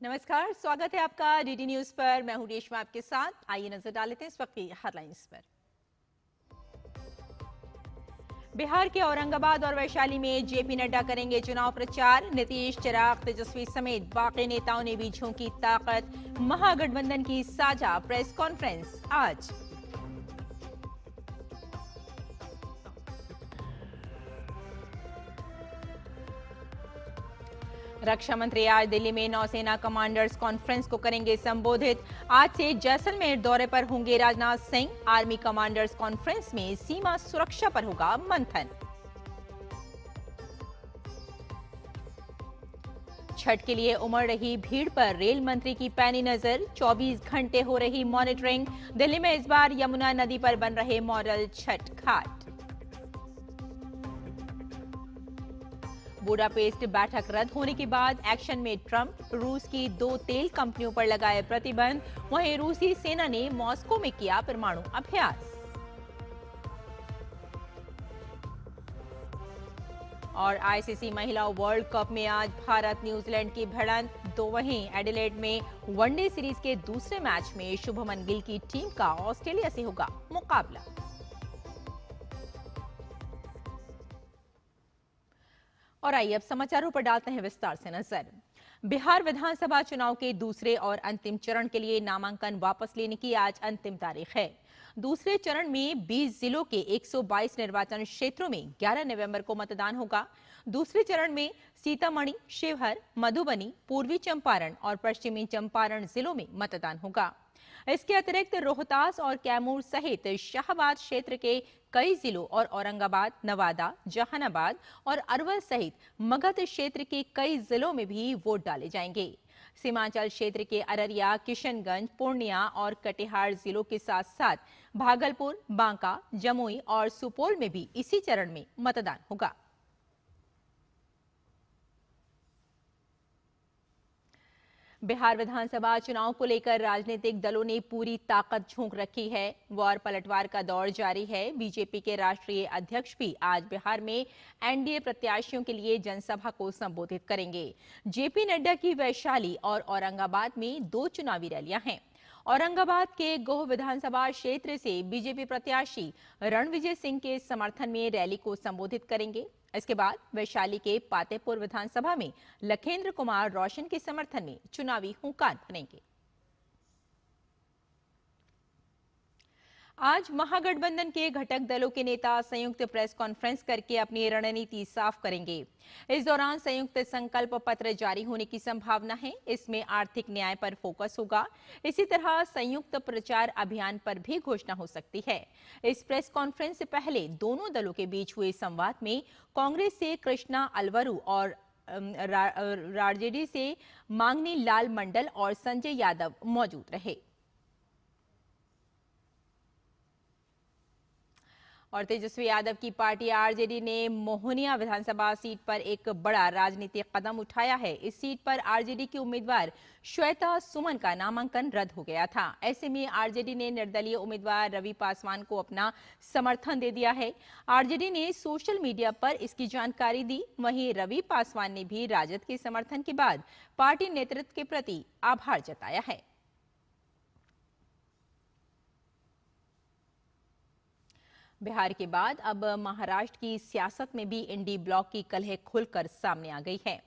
नमस्कार, स्वागत है आपका डीडी न्यूज पर। मैं हूं रेशमा आपके साथ। आइए नजर डाल लेते हैं इस वक्त की हेडलाइंस पर। बिहार के औरंगाबाद और वैशाली में जेपी नड्डा करेंगे चुनाव प्रचार। नीतीश, चिराग, तेजस्वी समेत बाकी नेताओं ने भी झोंकी ताकत। महागठबंधन की साझा प्रेस कॉन्फ्रेंस आज। रक्षा मंत्री आज दिल्ली में नौसेना कमांडर्स कॉन्फ्रेंस को करेंगे संबोधित। आज से जैसलमेर दौरे पर होंगे Rajnath Singh. Army commanders conference में सीमा सुरक्षा पर होगा मंथन। छठ के लिए उमड़ रही भीड़ पर रेल मंत्री की पैनी नजर। 24 घंटे हो रही मॉनिटरिंग। दिल्ली में इस बार यमुना नदी पर बन रहे मॉडल छठ घाट। बुडापेस्ट बैठक रद्द होने के बाद एक्शन में ट्रंप। रूस की 2 तेल कंपनियों पर लगाए प्रतिबंध। वहीं रूसी सेना ने मॉस्को में किया परमाणु अभ्यास। और आईसीसी महिला वर्ल्ड कप में आज भारत न्यूजीलैंड की भिड़ंत। तो वहीं एडिलेड में वनडे सीरीज के दूसरे मैच में शुभमन गिल की टीम का ऑस्ट्रेलिया से होगा मुकाबला। और आइए अब समाचारों पर डालते हैं विस्तार से नजर। बिहार विधानसभा चुनाव के दूसरे और अंतिम चरण के लिए नामांकन वापस लेने की आज अंतिम तारीख है। दूसरे चरण में 20 जिलों के 122 निर्वाचन क्षेत्रों में 11 नवंबर को मतदान होगा। दूसरे चरण में सीतामढ़ी, शिवहर, मधुबनी, पूर्वी चंपारण और पश्चिमी चंपारण जिलों में मतदान होगा। इसके अतिरिक्त रोहतास और कैमूर सहित शाहबाद क्षेत्र के कई जिलों और औरंगाबाद, नवादा, जहानाबाद और अरवल सहित मगध क्षेत्र के कई जिलों में भी वोट डाले जाएंगे। सीमांचल क्षेत्र के अररिया, किशनगंज, पूर्णिया और कटिहार जिलों के साथ साथ भागलपुर, बांका, जमुई और सुपौल में भी इसी चरण में मतदान होगा। बिहार विधानसभा चुनाव को लेकर राजनीतिक दलों ने पूरी ताकत झोंक रखी है। वार पलटवार का दौर जारी है। बीजेपी के राष्ट्रीय अध्यक्ष भी आज बिहार में एनडीए प्रत्याशियों के लिए जनसभा को संबोधित करेंगे। जेपी नड्डा की वैशाली और औरंगाबाद में 2 चुनावी रैलियां हैं। औरंगाबाद के गोह विधानसभा क्षेत्र से बीजेपी प्रत्याशी रणविजय सिंह के समर्थन में रैली को संबोधित करेंगे। इसके बाद वैशाली के पातेपुर विधानसभा में लखेंद्र कुमार रोशन के समर्थन में चुनावी हुंकार भरेंगे। आज महागठबंधन के घटक दलों के नेता संयुक्त प्रेस कॉन्फ्रेंस करके अपनी रणनीति साफ करेंगे। इस दौरान संयुक्त संकल्प पत्र जारी होने की संभावना है। इसमें आर्थिक न्याय पर फोकस होगा। इसी तरह संयुक्त प्रचार अभियान पर भी घोषणा हो सकती है। इस प्रेस कॉन्फ्रेंस से पहले दोनों दलों के बीच हुए संवाद में कांग्रेस से कृष्णा अलवरू और राजेडी से मांगनी लाल मंडल और संजय यादव मौजूद रहे। और तेजस्वी यादव की पार्टी आरजेडी ने मोहनिया विधानसभा सीट पर एक बड़ा राजनीतिक कदम उठाया है। इस सीट पर आरजेडी की उम्मीदवार श्वेता सुमन का नामांकन रद्द हो गया था। ऐसे में आरजेडी ने निर्दलीय उम्मीदवार रवि पासवान को अपना समर्थन दे दिया है। आरजेडी ने सोशल मीडिया पर इसकी जानकारी दी। वहीं रवि पासवान ने भी राजद के समर्थन के बाद पार्टी नेतृत्व के प्रति आभार जताया है। बिहार के बाद अब महाराष्ट्र की सियासत में भी इंडी ब्लॉक की कलह खुलकर सामने आ गई है।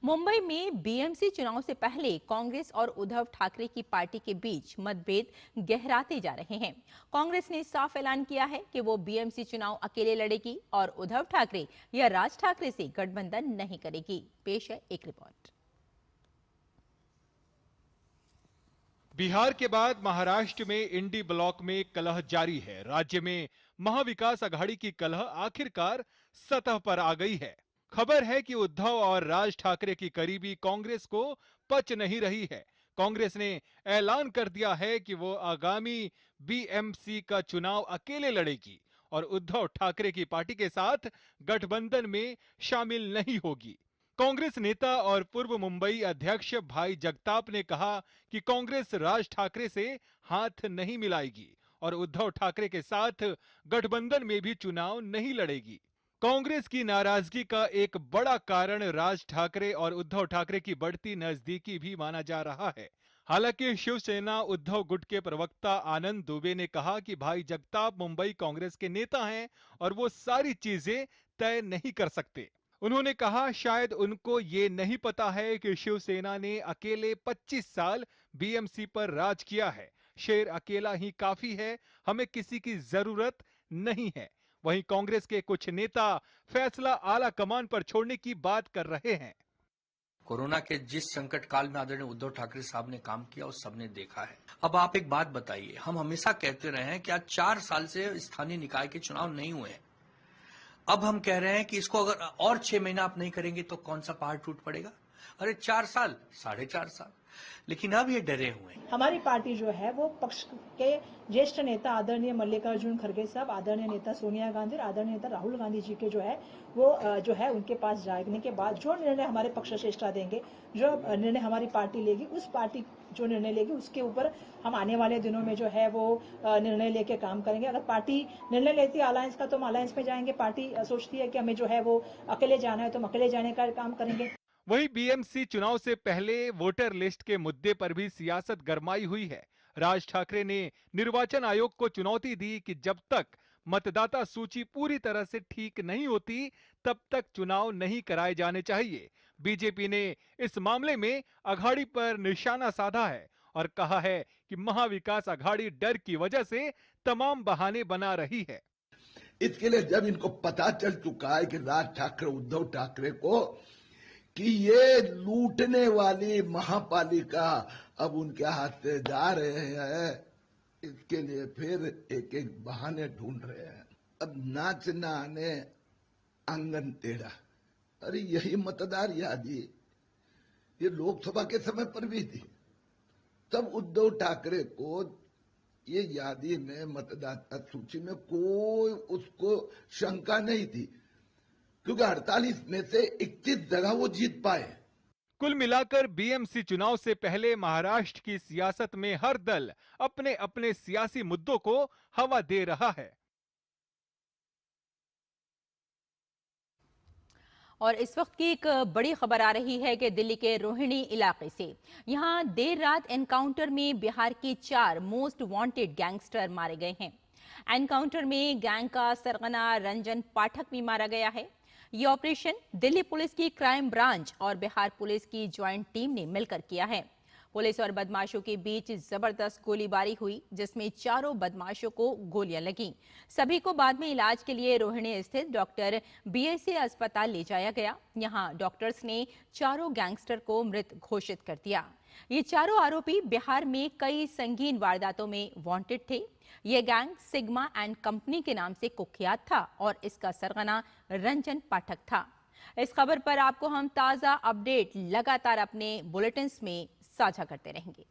मुंबई में बीएमसी चुनाव से पहले कांग्रेस और उद्धव ठाकरे की पार्टी के बीच मतभेद गहराते जा रहे हैं। कांग्रेस ने साफ ऐलान किया है कि वो बीएमसी चुनाव अकेले लड़ेगी और उद्धव ठाकरे या राज ठाकरे से गठबंधन नहीं करेगी। पेश है एक रिपोर्ट। बिहार के बाद महाराष्ट्र में इंडी ब्लॉक में कलह जारी है। राज्य में महाविकास अघाड़ी की कलह आखिरकार सतह पर आ गई है। खबर है कि उद्धव और राज ठाकरे की करीबी कांग्रेस को पच नहीं रही है। कांग्रेस ने ऐलान कर दिया है कि वो आगामी बीएमसी का चुनाव अकेले लड़ेगी और उद्धव ठाकरे की पार्टी के साथ गठबंधन में शामिल नहीं होगी। कांग्रेस नेता और पूर्व मुंबई अध्यक्ष भाई जगताप ने कहा कि कांग्रेस राज ठाकरे से हाथ नहीं मिलाएगी और उद्धव ठाकरे के साथ गठबंधन में भी चुनाव नहीं लड़ेगी। कांग्रेस की नाराजगी का एक बड़ा कारण राज ठाकरे और उद्धव ठाकरे की बढ़ती नजदीकी भी माना जा रहा है। हालांकि शिवसेना उद्धव गुट के प्रवक्ता आनंद दुबे ने कहा कि भाई जगताप मुंबई कांग्रेस के नेता हैं और वो सारी चीजें तय नहीं कर सकते। उन्होंने कहा शायद उनको ये नहीं पता है कि शिवसेना ने अकेले 25 साल बीएमसी पर राज किया है। शेर अकेला ही काफी है, हमें किसी की जरूरत नहीं है। वहीं कांग्रेस के कुछ नेता फैसला आला कमान पर छोड़ने की बात कर रहे हैं। कोरोना के जिस संकट काल में आदरणीय उद्धव ठाकरे साहब ने काम किया उस सबने देखा है। अब आप एक बात बताइए, हम हमेशा कहते रहे हैं कि आज 4 साल से स्थानीय निकाय के चुनाव नहीं हुए हैं। अब हम कह रहे हैं कि इसको अगर और 6 महीना आप नहीं करेंगे तो कौन सा पहाड़ टूट पड़ेगा। अरे 4 साल, 4.5 साल, लेकिन अब ये डरे हुए हैं। हमारी पार्टी जो है वो पक्ष के ज्येष्ठ नेता आदरणीय मल्लिकार्जुन खड़गे साहब, आदरणीय नेता सोनिया गांधी और आदरणीय नेता राहुल गांधी जी के जो है वो जो है उनके पास जाने के बाद जो निर्णय हमारे पक्ष श्रेष्ठता देंगे, जो निर्णय हमारी पार्टी लेगी, उस पार्टी जो निर्णय लेगी उसके ऊपर हम आने वाले दिनों में जो है वो निर्णय लेके काम करेंगे। अगर पार्टी निर्णय लेती है अलायंस का तो हम अलायंस में जाएंगे। पार्टी सोचती है कि हमें जो है वो अकेले जाना है तो हम अकेले जाने का काम करेंगे। वहीं बीएमसी चुनाव से पहले वोटर लिस्ट के मुद्दे पर भी सियासत गरमाई हुई है। राज ठाकरे ने निर्वाचन आयोग को चुनौती दी कि जब तक मतदाता सूची पूरी तरह से ठीक नहीं होती तब तक चुनाव नहीं कराए जाने चाहिए। बीजेपी ने इस मामले में अघाड़ी पर निशाना साधा है और कहा है कि महाविकास अघाड़ी डर की वजह से तमाम बहाने बना रही है। इसके लिए जब इनको पता चल चुका है कि राज ठाकरे उद्धव ठाकरे को कि ये लूटने वाली महापालिका अब उनके हाथ से जा रहे हैं, इसके लिए फिर एक एक बहाने ढूंढ रहे हैं। अब नाच ना आने आंगन टेढ़ा, अरे यही मतदार यादी ये लोकसभा के समय पर भी थी। तब उद्धव ठाकरे को ये यादी में मतदाता सूची में कोई उसको शंका नहीं थी, क्योंकि 48 में से 21 जगह वो जीत पाए। कुल मिलाकर बीएमसी चुनाव से पहले महाराष्ट्र की सियासत में हर दल अपने अपने सियासी मुद्दों को हवा दे रहा है। और इस वक्त की एक बड़ी खबर आ रही है कि दिल्ली के रोहिणी इलाके से यहां देर रात एनकाउंटर में बिहार के 4 मोस्ट वांटेड गैंगस्टर मारे गए हैं। एनकाउंटर में गैंग का सरगना रंजन पाठक भी मारा गया है। ये ऑपरेशन दिल्ली पुलिस की क्राइम ब्रांच और बिहार पुलिस की ज्वाइंट टीम ने मिलकर किया है। पुलिस और बदमाशों के बीच जबरदस्त गोलीबारी हुई, जिसमें चारों बदमाशों को गोलियां लगीं। सभी को बाद में इलाज के लिए रोहिणी स्थित डॉक्टर बीएसए अस्पताल ले जाया गया। यहां डॉक्टर्स ने चारों गैंगस्टर को मृत घोषित कर दिया। ये चारों आरोपी बिहार में कई संगीन वारदातों में वांटेड थे। ये गैंग सिग्मा एंड कंपनी के नाम से कुख्यात था और इसका सरगना रंजन पाठक था। इस खबर पर आपको हम ताजा अपडेट लगातार अपने बुलेटिन्स में साझा करते रहेंगे।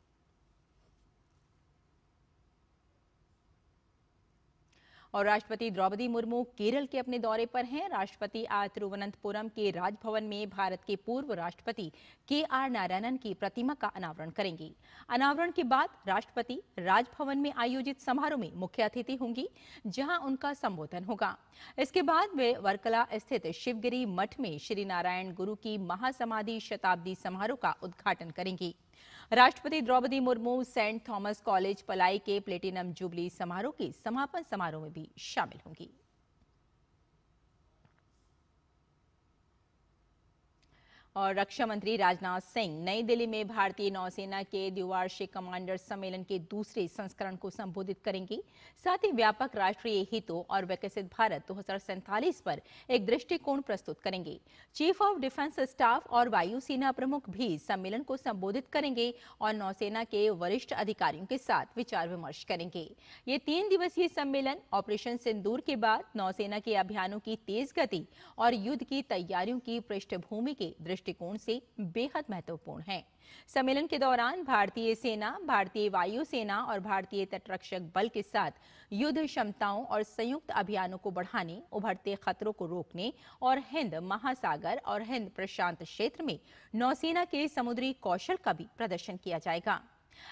और राष्ट्रपति द्रौपदी मुर्मू केरल के अपने दौरे पर हैं। राष्ट्रपति आज तिरुवनंतपुरम के राजभवन में भारत के पूर्व राष्ट्रपति के.आर. नारायणन की प्रतिमा का अनावरण करेंगी। अनावरण के बाद राष्ट्रपति राजभवन में आयोजित समारोह में मुख्य अतिथि होंगी, जहां उनका संबोधन होगा। इसके बाद वे वर्कला स्थित शिवगिरी मठ में श्री नारायण गुरु की महासमाधि शताब्दी समारोह का उद्घाटन करेंगी। राष्ट्रपति Droupadi Murmu saint Thomas college Palai के प्लेटिनम जुबली समारोह के समापन समारोह में भी शामिल होंगी। और रक्षा मंत्री राजनाथ सिंह नई दिल्ली में भारतीय नौसेना के द्विवार्षिक कमांडर सम्मेलन के दूसरे संस्करण को संबोधित करेंगे। साथ ही व्यापक राष्ट्रीय हितों और विकसित भारत 2047 पर एक दृष्टिकोण प्रस्तुत करेंगे। चीफ ऑफ डिफेंस स्टाफ और वायुसेना प्रमुख भी सम्मेलन को संबोधित करेंगे और नौसेना के वरिष्ठ अधिकारियों के साथ विचार विमर्श करेंगे। ये 3 दिवसीय सम्मेलन ऑपरेशन सिंदूर के बाद नौसेना के अभियानों की तेज गति और युद्ध की तैयारियों की पृष्ठभूमि के दृष्टिकोण से बेहद महत्वपूर्ण है। सम्मेलन के दौरान भारतीय सेना, भारतीय वायुसेना और भारतीय तटरक्षक बल के साथ युद्ध क्षमताओं और संयुक्त अभियानों को बढ़ाने, उभरते खतरों को रोकने और हिंद महासागर और हिंद प्रशांत क्षेत्र में नौसेना के समुद्री कौशल का भी प्रदर्शन किया जाएगा।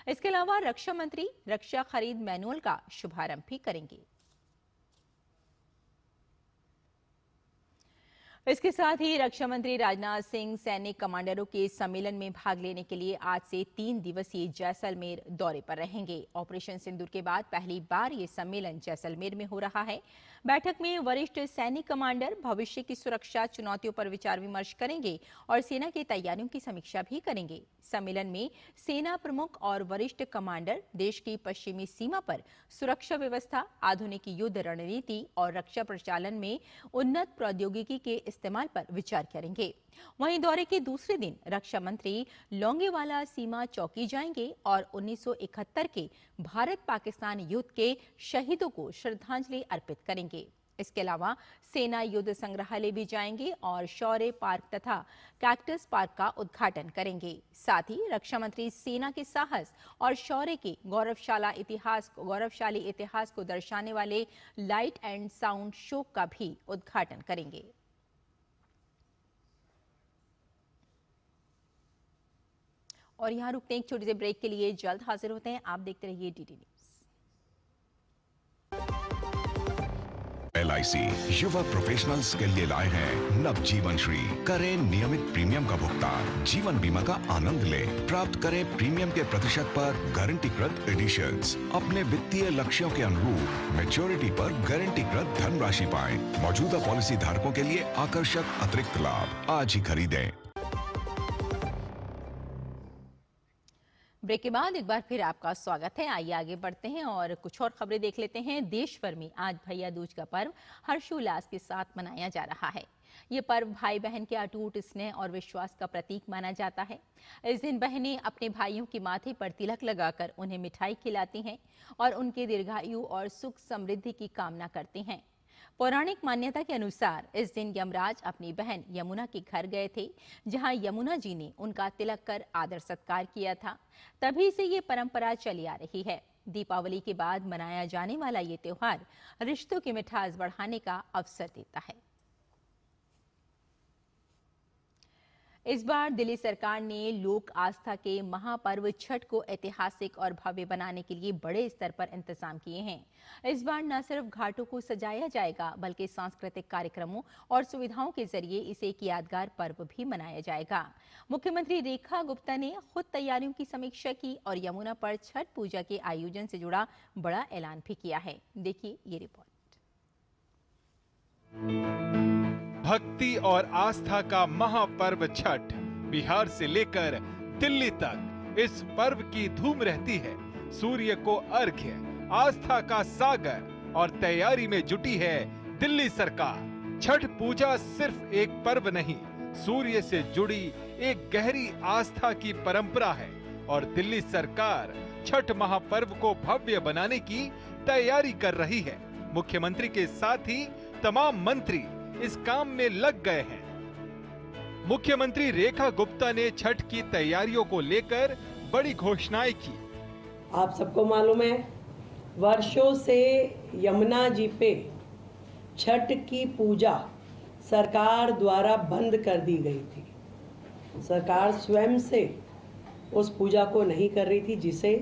इसके अलावा रक्षा मंत्री रक्षा खरीद मैनुअल का शुभारंभ भी करेंगे। इसके साथ ही रक्षा मंत्री राजनाथ सिंह सैनिक कमांडरों के सम्मेलन में भाग लेने के लिए आज से 3 दिवसीय जैसलमेर दौरे पर रहेंगे। ऑपरेशन सिंदूर के बाद पहली बार ये सम्मेलन जैसलमेर में हो रहा है। बैठक में वरिष्ठ सैनिक कमांडर भविष्य की सुरक्षा चुनौतियों पर विचार विमर्श करेंगे और सेना की तैयारियों की समीक्षा भी करेंगे। सम्मेलन में सेना प्रमुख और वरिष्ठ कमांडर देश की पश्चिमी सीमा पर सुरक्षा व्यवस्था, आधुनिक युद्ध रणनीति और रक्षा प्रचालन में उन्नत प्रौद्योगिकी के इस्तेमाल पर विचार करेंगे। वहीं दौरे के दूसरे दिन रक्षा मंत्री लोंगेवाला सीमा चौकी जाएंगे और 1971 के भारत पाकिस्तान युद्ध के शहीदों को श्रद्धांजलि अर्पित करेंगे। इसके अलावा सेना युद्ध संग्रहालय भी जाएंगे और शौर्य पार्क तथा कैक्टस पार्क का उद्घाटन करेंगे। साथ ही रक्षा मंत्री सेना के साहस और शौर्य के गौरवशाली इतिहास को दर्शाने वाले लाइट एंड साउंड शो का भी उद्घाटन करेंगे। और यहाँ रुकते हैं एक छोटे से ब्रेक के लिए, जल्द हाजिर होते हैं। आप देखते रहिए डीडी न्यूज। LIC युवा प्रोफेशनल्स के लिए लाए हैं नवजीवन श्री। करें नियमित प्रीमियम का भुगतान, जीवन बीमा का आनंद लें। प्राप्त करें प्रीमियम के प्रतिशत पर गारंटीकृत एडिशंस। अपने वित्तीय लक्ष्यों के अनुरूप मैच्योरिटी पर गारंटीकृत धनराशि पाएं। मौजूदा पॉलिसी धारकों के लिए आकर्षक अतिरिक्त लाभ। आज ही खरीदें। ब्रेक के बाद एक बार फिर आपका स्वागत है। आइए आगे बढ़ते हैं और कुछ और खबरें देख लेते हैं। देश भर में आज भैया दूज का पर्व हर्षोल्लास के साथ मनाया जा रहा है। ये पर्व भाई बहन के अटूट स्नेह और विश्वास का प्रतीक माना जाता है। इस दिन बहनें अपने भाइयों के माथे पर तिलक लगाकर उन्हें मिठाई खिलाती हैं और उनके दीर्घायु और सुख समृद्धि की कामना करती हैं। पौराणिक मान्यता के अनुसार इस दिन यमराज अपनी बहन यमुना के घर गए थे, जहां यमुना जी ने उनका तिलक कर आदर सत्कार किया था। तभी से ये परंपरा चली आ रही है। दीपावली के बाद मनाया जाने वाला ये त्योहार रिश्तों की मिठास बढ़ाने का अवसर देता है। इस बार दिल्ली सरकार ने लोक आस्था के महापर्व छठ को ऐतिहासिक और भव्य बनाने के लिए बड़े स्तर पर इंतजाम किए हैं। इस बार न सिर्फ घाटों को सजाया जाएगा, बल्कि सांस्कृतिक कार्यक्रमों और सुविधाओं के जरिए इसे एक यादगार पर्व भी मनाया जाएगा। मुख्यमंत्री रेखा गुप्ता ने खुद तैयारियों की समीक्षा की और यमुना पर छठ पूजा के आयोजन से जुड़ा बड़ा ऐलान भी किया है। देखिए ये रिपोर्ट। भक्ति और आस्था का महापर्व छठ बिहार से लेकर दिल्ली तक इस पर्व की धूम रहती है। सूर्य को अर्घ्य, आस्था का सागर और तैयारी में जुटी है दिल्ली सरकार। छठ पूजा सिर्फ एक पर्व नहीं, सूर्य से जुड़ी एक गहरी आस्था की परंपरा है और दिल्ली सरकार छठ महापर्व को भव्य बनाने की तैयारी कर रही है। मुख्यमंत्री के साथ ही तमाम मंत्री इस काम में लग गए हैं। मुख्यमंत्री रेखा गुप्ता ने छठ की तैयारियों को लेकर बड़ी घोषणाएं की। आप सबको मालूम है, वर्षों से यमुना जी पे छठ की पूजा सरकार द्वारा बंद कर दी गई थी। सरकार स्वयं से उस पूजा को नहीं कर रही थी, जिसे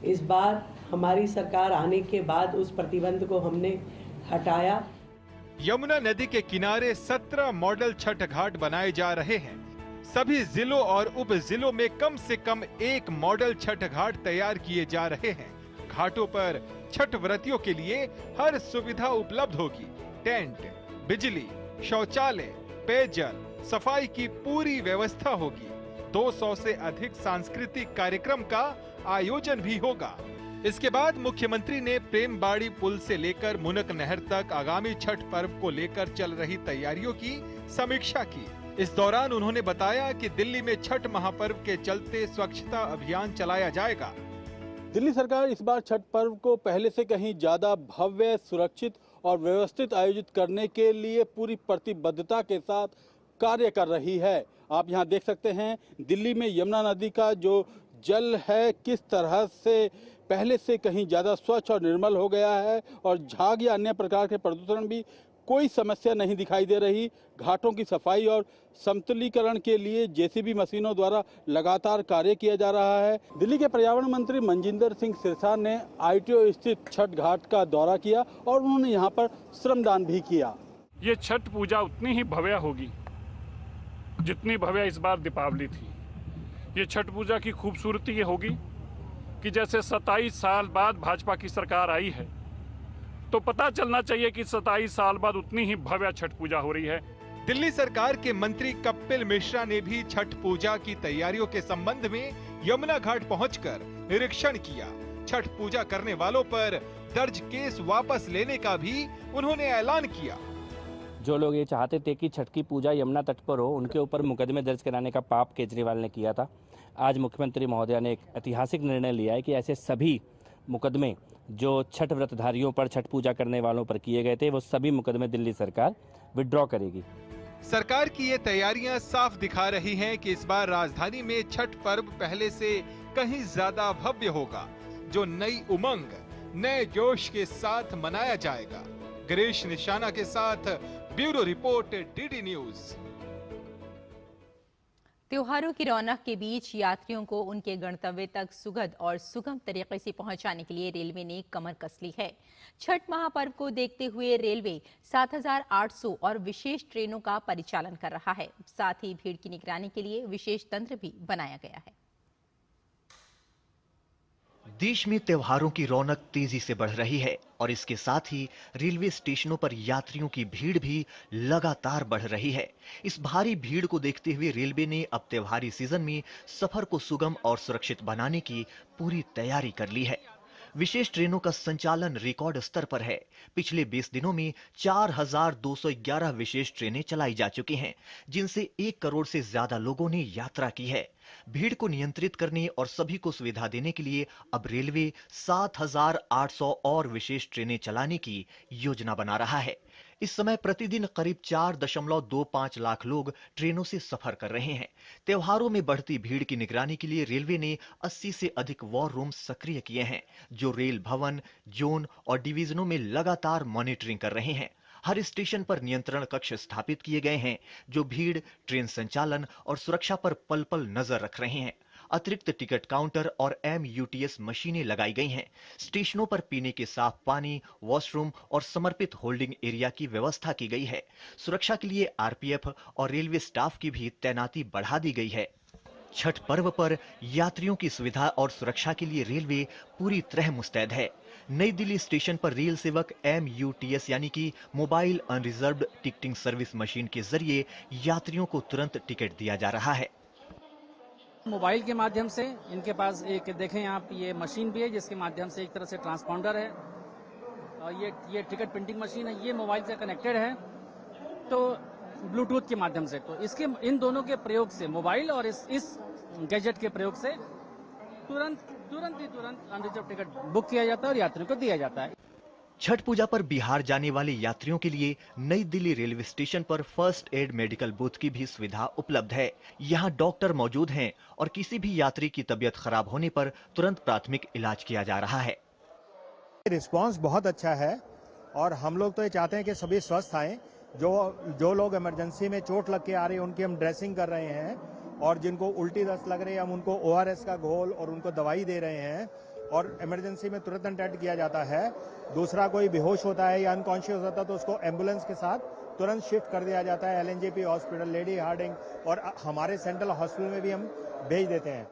इस बार हमारी सरकार आने के बाद उस प्रतिबंध को हमने हटाया। यमुना नदी के किनारे 17 मॉडल छठ घाट बनाए जा रहे हैं। सभी जिलों और उप जिलों में कम से कम एक मॉडल छठ घाट तैयार किए जा रहे हैं। घाटों पर छठ व्रतियों के लिए हर सुविधा उपलब्ध होगी। टेंट, बिजली, शौचालय, पेयजल, सफाई की पूरी व्यवस्था होगी। 200 से अधिक सांस्कृतिक कार्यक्रम का आयोजन भी होगा। इसके बाद मुख्यमंत्री ने प्रेमबाड़ी पुल से लेकर मुनक नहर तक आगामी छठ पर्व को लेकर चल रही तैयारियों की समीक्षा की। इस दौरान उन्होंने बताया कि दिल्ली में छठ महापर्व के चलते स्वच्छता अभियान चलाया जाएगा। दिल्ली सरकार इस बार छठ पर्व को पहले से कहीं ज्यादा भव्य, सुरक्षित और व्यवस्थित आयोजित करने के लिए पूरी प्रतिबद्धता के साथ कार्य कर रही है। आप यहाँ देख सकते हैं दिल्ली में यमुना नदी का जो जल है किस तरह से पहले से कहीं ज़्यादा स्वच्छ और निर्मल हो गया है और झाग या अन्य प्रकार के प्रदूषण भी कोई समस्या नहीं दिखाई दे रही। घाटों की सफाई और समतलीकरण के लिए जेसीबी मशीनों द्वारा लगातार कार्य किया जा रहा है। दिल्ली के पर्यावरण मंत्री मनजिंदर सिंह सिरसा ने ITO स्थित छठ घाट का दौरा किया और उन्होंने यहाँ पर श्रमदान भी किया। ये छठ पूजा उतनी ही भव्य होगी जितनी भव्य इस बार दीपावली थी। ये छठ पूजा की खूबसूरती ये होगी कि जैसे 27 साल बाद भाजपा की सरकार आई है, तो पता चलना चाहिए कि 27 साल बाद उतनी ही भव्य छठ पूजा हो रही है। दिल्ली सरकार के मंत्री कपिल मिश्रा ने भी छठ पूजा की तैयारियों के संबंध में यमुना घाट पहुंचकर निरीक्षण किया। छठ पूजा करने वालों पर दर्ज केस वापस लेने का भी उन्होंने ऐलान किया। जो लोग ये चाहते थे कि छठ की पूजा यमुना तट पर हो, उनके ऊपर मुकदमे दर्ज कराने का पाप केजरीवाल ने किया था। आज मुख्यमंत्री महोदया ने एक ऐतिहासिक निर्णय लिया है कि ऐसे सभी मुकदमे जो छठ व्रतधारियों पर, छठ पूजा करने वालों पर किए गए थे, वो सभी मुकदमे दिल्ली सरकार विड्रॉ करेगी। सरकार की ये तैयारियां साफ दिखा रही हैं कि इस बार राजधानी में छठ पर्व पहले से कहीं ज्यादा भव्य होगा, जो नई उमंग, नए जोश के साथ मनाया जाएगा। गिरीश निशाना के साथ ब्यूरो रिपोर्ट, डीडी न्यूज। त्योहारों की रौनक के बीच यात्रियों को उनके गंतव्य तक सुखद और सुगम तरीके से पहुंचाने के लिए रेलवे ने कमर कस ली है। छठ महापर्व को देखते हुए रेलवे 7,800 और विशेष ट्रेनों का परिचालन कर रहा है। साथ ही भीड़ की निगरानी के लिए विशेष तंत्र भी बनाया गया है। देश में त्योहारों की रौनक तेजी से बढ़ रही है और इसके साथ ही रेलवे स्टेशनों पर यात्रियों की भीड़ भी लगातार बढ़ रही है। इस भारी भीड़ को देखते हुए रेलवे ने अब त्योहारी सीजन में सफर को सुगम और सुरक्षित बनाने की पूरी तैयारी कर ली है। विशेष ट्रेनों का संचालन रिकॉर्ड स्तर पर है। पिछले 20 दिनों में 4,211 विशेष ट्रेनें चलाई जा चुकी हैं, जिनसे 1 करोड़ से ज्यादा लोगों ने यात्रा की है। भीड़ को नियंत्रित करने और सभी को सुविधा देने के लिए अब रेलवे 7,800 और विशेष ट्रेनें चलाने की योजना बना रहा है। इस समय प्रतिदिन करीब 4.25 लाख लोग ट्रेनों से सफर कर रहे हैं। त्योहारों में बढ़ती भीड़ की निगरानी के लिए रेलवे ने 80 से अधिक वॉर रूम सक्रिय किए हैं, जो रेल भवन, जोन और डिवीजनों में लगातार मॉनिटरिंग कर रहे हैं। हर स्टेशन पर नियंत्रण कक्ष स्थापित किए गए हैं, जो भीड़, ट्रेन संचालन और सुरक्षा पर पल पल नजर रख रहे हैं। अतिरिक्त टिकट काउंटर और MUTS मशीनें लगाई गई हैं। स्टेशनों पर पीने के साफ पानी, वॉशरूम और समर्पित होल्डिंग एरिया की व्यवस्था की गई है। सुरक्षा के लिए RPF और रेलवे स्टाफ की भी तैनाती बढ़ा दी गई है। छठ पर्व पर यात्रियों की सुविधा और सुरक्षा के लिए रेलवे पूरी तरह मुस्तैद है। नई दिल्ली स्टेशन पर रेल सेवक MUTS यानी कि mobile unreserved ticketing service machine के जरिए यात्रियों को तुरंत टिकट दिया जा रहा है। मोबाइल के माध्यम से इनके पास एक देखें आप, ये मशीन भी है जिसके माध्यम से एक तरह से ट्रांसपॉन्डर है और ये टिकट प्रिंटिंग मशीन है। ये मोबाइल से कनेक्टेड है तो ब्लूटूथ के माध्यम से, तो इसके इन दोनों के प्रयोग से, मोबाइल और इस गैजेट के प्रयोग से तुरंत अनरिजर्व टिकट बुक किया जाता है और यात्रियों को दिया जाता है। छठ पूजा पर बिहार जाने वाले यात्रियों के लिए नई दिल्ली रेलवे स्टेशन पर फर्स्ट एड मेडिकल बूथ की भी सुविधा उपलब्ध है। यहाँ डॉक्टर मौजूद हैं और किसी भी यात्री की तबीयत खराब होने पर तुरंत प्राथमिक इलाज किया जा रहा है। रिस्पांस बहुत अच्छा है और हम लोग तो ये चाहते हैं कि सभी स्वस्थ आएं। जो लोग इमरजेंसी में चोट लग के आ रही है उनकी हम ड्रेसिंग कर रहे हैं और जिनको उल्टी दस्त लग रही है हम उनको ORS का घोल और उनको दवाई दे रहे हैं और इमरजेंसी में तुरंत अटेंड किया जाता है। दूसरा, कोई बेहोश होता है या अनकॉन्शियस होता है तो उसको एम्बुलेंस के साथ तुरंत शिफ्ट कर दिया जाता है LNJP हॉस्पिटल, लेडी हार्डिंग और हमारे सेंट्रल हॉस्पिटल में भी हम भेज देते हैं।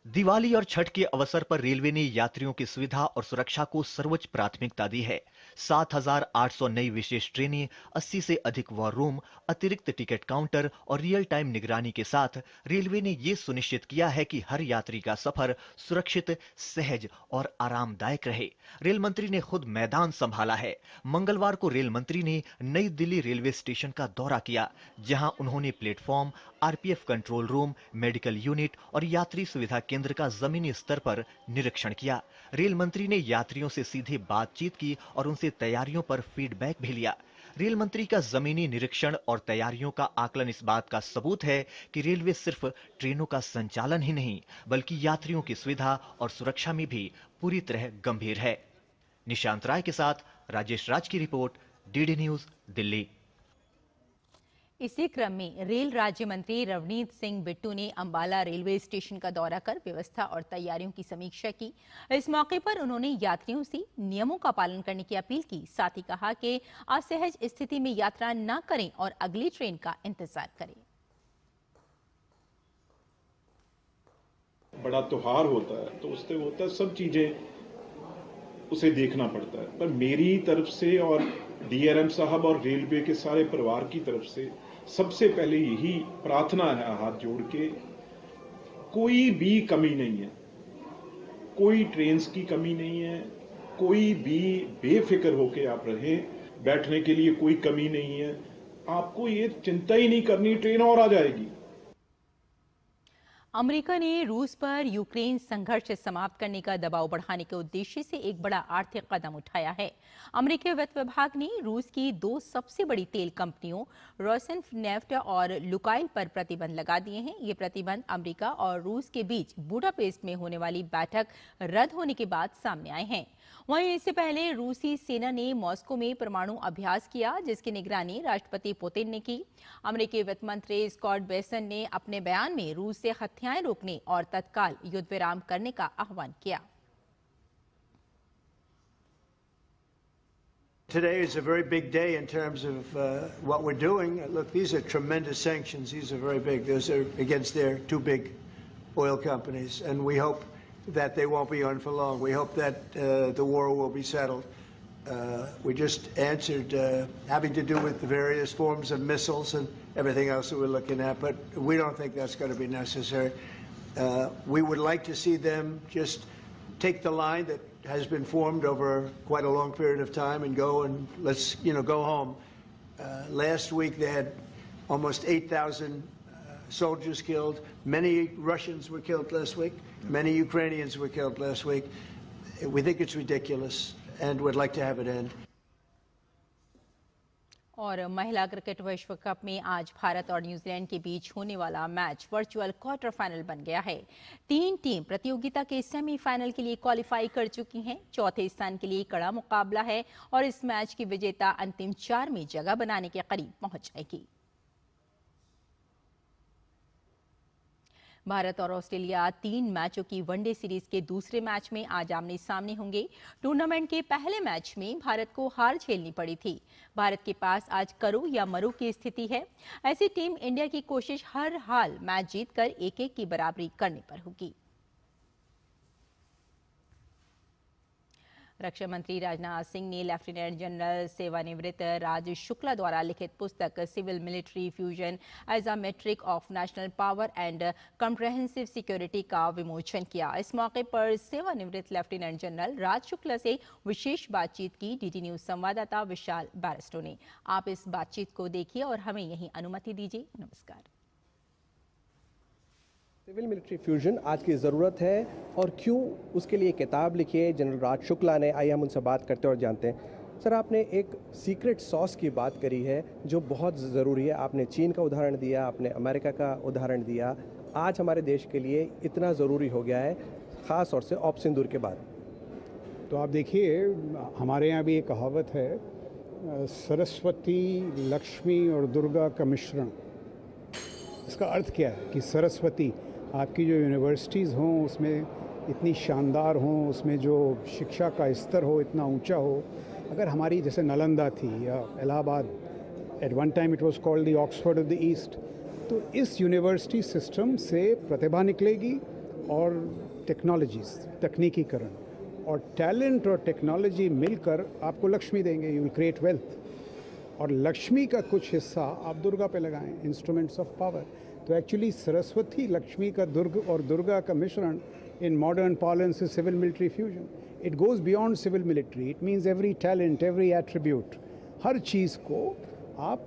दिवाली और छठ के अवसर पर रेलवे ने यात्रियों की सुविधा और सुरक्षा को सर्वोच्च प्राथमिकता दी है। 7,800 नई विशेष ट्रेनें, 80 से अधिक वॉर रूम, अतिरिक्त टिकट काउंटर और रियल टाइम निगरानी के साथ रेलवे ने ये सुनिश्चित किया है कि हर यात्री का सफर सुरक्षित, सहज और आरामदायक रहे। रेल मंत्री ने खुद मैदान संभाला है। मंगलवार को रेल मंत्री ने नई दिल्ली रेलवे स्टेशन का दौरा किया, जहां उन्होंने platform, RPF control room, medical unit और यात्री सुविधा केंद्र का जमीनी स्तर पर निरीक्षण किया। रेल मंत्री ने यात्रियों से सीधे बातचीत की और उनसे तैयारियों पर फीडबैक भी लिया। रेल मंत्री का जमीनी निरीक्षण और तैयारियों का आकलन इस बात का सबूत है कि रेलवे सिर्फ ट्रेनों का संचालन ही नहीं, बल्कि यात्रियों की सुविधा और सुरक्षा में भी पूरी तरह गंभीर है। निशांत राय के साथ राजेश राज की रिपोर्ट, DD न्यूज, दिल्ली। इसी क्रम में रेल राज्य मंत्री रवनीत सिंह बिट्टू ने अंबाला रेलवे स्टेशन का दौरा कर व्यवस्था और तैयारियों की समीक्षा की। इस मौके पर उन्होंने यात्रियों से नियमों का पालन करने की अपील की। साथ ही कहा कि असहज स्थिति में यात्रा न करें और अगली ट्रेन का इंतजार करें। बड़ा त्योहार होता है तो उससे होता है सब चीजें उसे देखना पड़ता है, पर मेरी तरफ से और डीआरएम साहब और रेलवे के सारे परिवार की तरफ से सबसे पहले यही प्रार्थना है हाथ जोड़ के, कोई भी कमी नहीं है, कोई ट्रेन की कमी नहीं है, कोई भी बेफिक्र होके आप रहें, बैठने के लिए कोई कमी नहीं है, आपको ये चिंता ही नहीं करनी, ट्रेन और आ जाएगी। अमेरिका ने रूस पर यूक्रेन संघर्ष समाप्त करने का दबाव बढ़ाने के उद्देश्य से एक बड़ा आर्थिक कदम उठाया है। अमेरिकी वित्त विभाग ने रूस की 2 सबसे बड़ी तेल कंपनियों रोसनेफ्ट और लुकाइल पर प्रतिबंध लगा दिए हैं। ये प्रतिबंध अमेरिका और रूस के बीच बुडापेस्ट में होने वाली बैठक रद्द होने के बाद सामने आए हैं। वहीं इससे पहले रूसी सेना ने मॉस्को में परमाणु अभ्यास किया, जिसकी निगरानी राष्ट्रपति पुतिन ने की। अमेरिकी वित्त मंत्री स्कॉट बेसन ने अपने बयान में रूस से हत्याएं रोकने और तत्काल युद्ध विराम करने का आह्वान किया। Today is a very big day in terms of what we're doing. Look, these are tremendous sanctions. These are very big. Those are against their 2 big oil companies, and we hope that they won't be on for long. We hope that the war will be settled. We just answered having to do with the various forms of missiles and everything else that we're looking at, but we don't think that's going to be necessary. We would like to see them just take the line that has been formed over quite a long period of time and go and let's, go home. Last week they had almost 8,000 soldiers killed. Many Russians were killed last week. Many Ukrainians were killed last week. We think it's ridiculous and would like to have it end. और महिला cricket विश्व cup में आज भारत और New Zealand के बीच होने वाला match virtual quarter final बन गया है। 3 टीम प्रतियोगिता के सेमीफाइनल के लिए क्वालिफाई कर चुकी हैं। चौथे स्थान के लिए कड़ा मुकाबला है और इस मैच की विजेता अंतिम 4 में जगह बनाने के करीब पहुंच जाएगी। भारत और ऑस्ट्रेलिया 3 मैचों की वनडे सीरीज के दूसरे मैच में आज आमने सामने होंगे। टूर्नामेंट के पहले मैच में भारत को हार झेलनी पड़ी थी। भारत के पास आज करो या मरो की स्थिति है। ऐसी टीम इंडिया की कोशिश हर हाल मैच जीतकर 1-1 की बराबरी करने पर होगी। रक्षा मंत्री राजनाथ सिंह ने लेफ्टिनेंट जनरल सेवानिवृत्त राज शुक्ला द्वारा लिखित पुस्तक civil military fusion as a metric of national power and comprehensive security का विमोचन किया। इस मौके पर सेवानिवृत्त लेफ्टिनेंट जनरल राज शुक्ला से विशेष बातचीत की डीडी न्यूज संवाददाता विशाल बैरिस्टो ने। आप इस बातचीत को देखिए और हमें यही अनुमति दीजिए। नमस्कार। सिविल मिलिट्री फ्यूजन आज की ज़रूरत है और क्यों, उसके लिए किताब लिखी है जनरल राज शुक्ला ने। आइए हम उनसे बात करते हैं और जानते हैं। सर, आपने एक सीक्रेट सॉस की बात करी है जो बहुत ज़रूरी है। आपने चीन का उदाहरण दिया, आपने अमेरिका का उदाहरण दिया। आज हमारे देश के लिए इतना ज़रूरी हो गया है, ख़ास तौर से ऑप सिंदूर के बाद। तो आप देखिए, हमारे यहाँ भी एक कहावत है, सरस्वती, लक्ष्मी और दुर्गा का मिश्रण। इसका अर्थ क्या है कि सरस्वती, आपकी जो यूनिवर्सिटीज़ हों उसमें इतनी शानदार हों, उसमें जो शिक्षा का स्तर हो इतना ऊंचा हो। अगर हमारी जैसे नालंदा थी या Allahabad, at one time it was called the Oxford of the east, तो इस यूनिवर्सिटी सिस्टम से प्रतिभा निकलेगी और टेक्नोलॉजीज़, तकनीकीकरण और टैलेंट और टेक्नोलॉजी मिलकर आपको लक्ष्मी देंगे। You will create wealth. और लक्ष्मी का कुछ हिस्सा आप दुर्गा पे लगाएं, इंस्ट्रूमेंट्स ऑफ पावर। तो एक्चुअली सरस्वती लक्ष्मी का दुर्ग और दुर्गा का मिश्रण in modern parlance is civil military fusion. It goes beyond civil military. It means every talent, every attribute, हर चीज़ को आप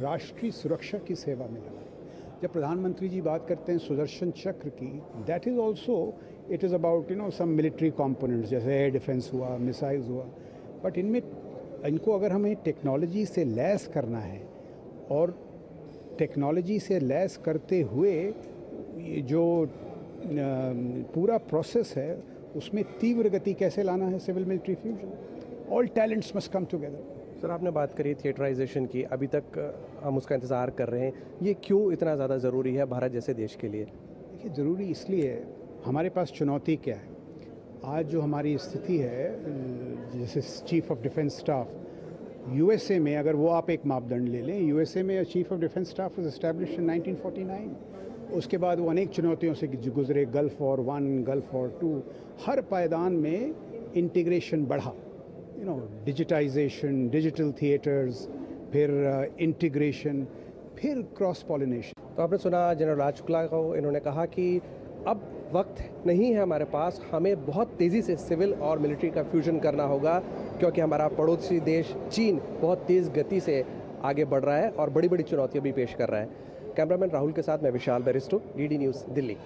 राष्ट्रीय सुरक्षा की सेवा में लगाएं। जब प्रधानमंत्री जी बात करते हैं सुदर्शन चक्र की, that is also, it is about some military components, जैसे एयर डिफेंस हुआ, मिसाइल्स हुआ। बट इनको अगर हमें टेक्नोलॉजी से लैस करना है और टेक्नोलॉजी से लैस करते हुए जो पूरा प्रोसेस है उसमें तीव्र गति कैसे लाना है, civil military fusion. All talents must come together. Sir आपने बात करी थिएटराइजेशन की, अभी तक हम उसका इंतज़ार कर रहे हैं, ये क्यों इतना ज़्यादा ज़रूरी है भारत जैसे देश के लिए? देखिए ज़रूरी इसलिए है, हमारे पास चुनौती क्या है। आज जो हमारी स्थिति है, जैसे chief of defence staff USA में, अगर वो आप एक मापदंड ले लें, यूएसए में chief of defence staff was established in 1949। उसके बाद वो अनेक चुनौतियों से गुजरे, गल्फ वॉर 1, गल्फ वॉर 2, हर पायदान में इंटीग्रेशन बढ़ा, डिजिटाइजेशन, डिजिटल थिएटर्स, फिर इंटीग्रेशन, फिर क्रॉस पॉलिनेशन। तो आपने सुना जनरल राज शुक्ला को, इन्होंने कहा कि अब वक्त नहीं है हमारे पास, हमें बहुत तेज़ी से सिविल और मिलिट्री का फ्यूजन करना होगा, क्योंकि हमारा पड़ोसी देश चीन बहुत तेज़ गति से आगे बढ़ रहा है और बड़ी बड़ी चुनौतियां भी पेश कर रहा है। कैमरामैन राहुल के साथ मैं विशाल बैरिस्टो, डीडी न्यूज़, दिल्ली।